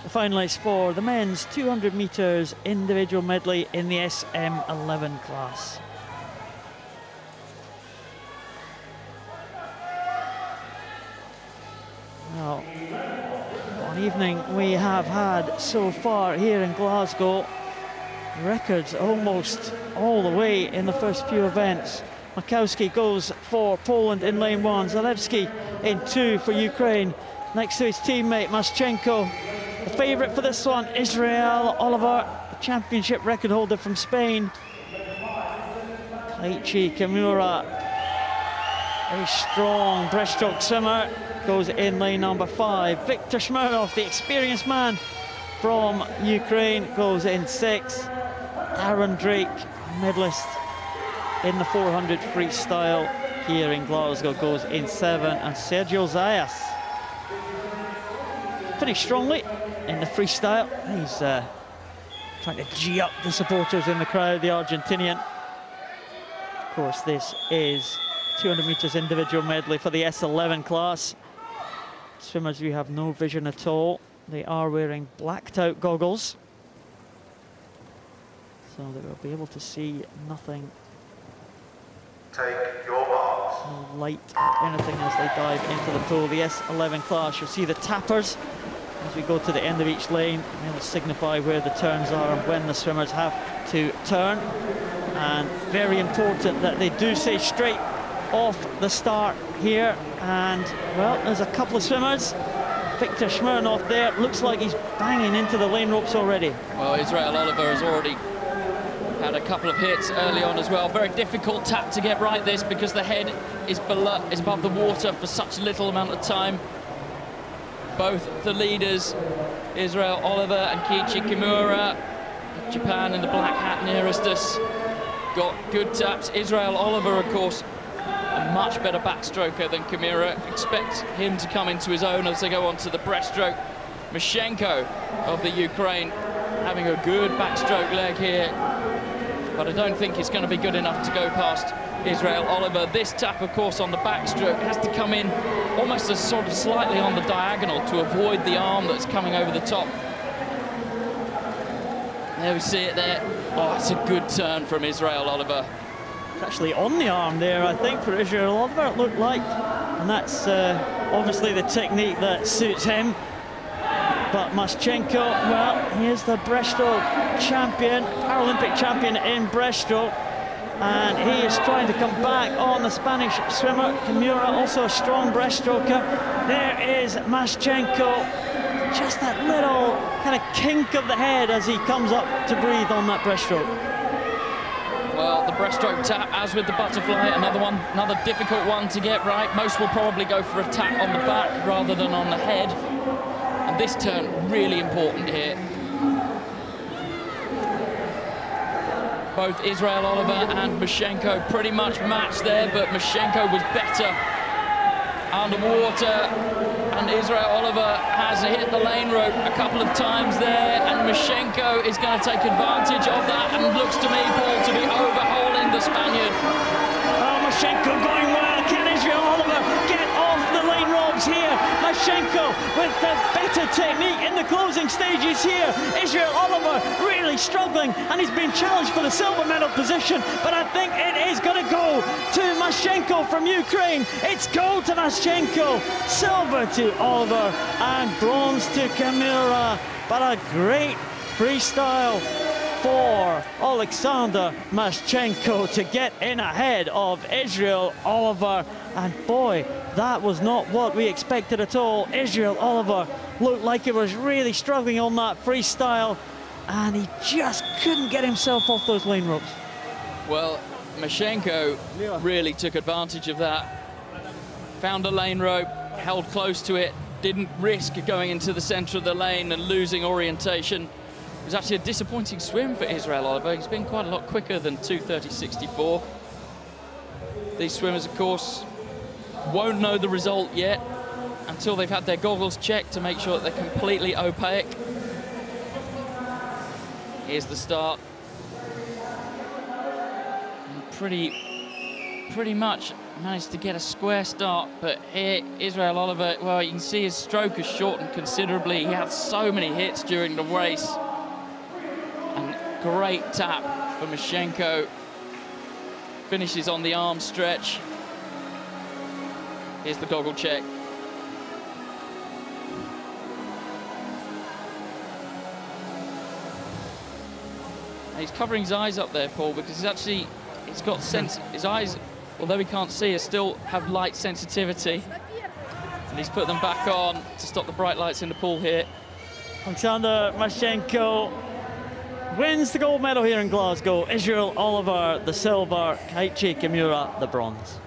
the finalists for the men's 200 meters individual medley in the SM11 class. Now, what an evening we have had so far here in Glasgow. Records almost all the way in the first few events. MAKOWSKI goes for Poland in lane 1, ZALEVSKYY in 2 for Ukraine. Next to his teammate MASHCHENKO. The favourite for this one, Israel Oliver, the championship record holder from Spain. Keiichi KIMURA, a strong breaststroke swimmer, goes in lane number 5. Viktor, the experienced man from Ukraine, goes in 6. Tharon, medalist in the 400 freestyle here in Glasgow, goes in 7. And Sergio ZAYAS, pretty strongly in the freestyle. He's trying to G up the supporters in the crowd, the Argentinian. Of course, this is 200 meters individual medley for the S11 class. Swimmers who have no vision at all. They are wearing blacked out goggles, so they will be able to see nothing. Take your marks. No light or anything as they dive into the pool. The S11 class, you'll see the tappers as we go to the end of each lane. They'll signify where the turns are and when the swimmers have to turn. And very important that they do stay straight off the start here. And, well, there's a couple of swimmers. Viktor SMYRNOV there, looks like he's banging into the lane ropes already. Well, Israel Oliver has already had a couple of hits early on as well. Very difficult tap to get right this because the head is above the water for such little amount of time. Both the leaders, Israel Oliver and Keiichi KIMURA, Japan in the black hat nearest us, got good taps. Israel Oliver, of course, a much better backstroker than KIMURA. Expect him to come into his own as they go on to the breaststroke. MASHCHENKO of the Ukraine having a good backstroke leg here, but I don't think it's going to be good enough to go past Israel Oliver. This tap, of course, on the backstroke has to come in almost as sort of slightly on the diagonal to avoid the arm that's coming over the top. There we see it there. Oh, it's a good turn from Israel Oliver. It's actually on the arm there, I think, for Israel Oliver, it looked like. And that's obviously the technique that suits him. But MASHCHENKO, well, he is the breaststroke champion, Paralympic champion in breaststroke. And he is trying to come back on the Spanish swimmer. KIMURA, also a strong breaststroker. There is MASHCHENKO. Just that little kind of kink of the head as he comes up to breathe on that breaststroke. Well, the breaststroke tap, as with the butterfly, another difficult one to get right. Most will probably go for a tap on the back rather than on the head. And this turn, really important here. Both Israel Oliver and MASHCHENKO pretty much matched there, but MASHCHENKO was better underwater, and Israel Oliver has hit the lane rope a couple of times there, and MASHCHENKO is going to take advantage of that, and looks to me, Paul, to be overhauling the Spaniard. Oh, MASHCHENKO going well. Can Israel Oliver get off the lane ropes here? MASHCHENKO with the better technique in the closing stages here. Israel Oliver really struggling, and he's been challenged for the silver medal position, but I think it is going to go to MASHCHENKO from Ukraine. It's gold to MASHCHENKO, silver to Oliver, and bronze to KIMURA. But a great freestyle for Oleksandr MASHCHENKO to get in ahead of Israel Oliver. And boy, that was not what we expected at all. Israel Oliver looked like he was really struggling on that freestyle, and he just couldn't get himself off those lane ropes. Well, MASHCHENKO really took advantage of that. Found a lane rope, held close to it, didn't risk going into the center of the lane and losing orientation. It was actually a disappointing swim for Israel Oliver. He's been quite a lot quicker than 2:30.64. These swimmers, of course, won't know the result yet until they've had their goggles checked to make sure that they're completely opaque. Here's the start. And pretty much managed to get a square start, but here, Israel Oliver, well, you can see his stroke has shortened considerably. He had so many hits during the race. And great tap for MASHCHENKO. Finishes on the arm stretch. Here's the goggle check. And he's covering his eyes up there, Paul, because he's got his eyes, although he can't see, still have light sensitivity. And he's put them back on to stop the bright lights in the pool here. Oleksandr MASHCHENKO wins the gold medal here in Glasgow. Israel Oliver, the silver. Keiichi KIMURA, the bronze.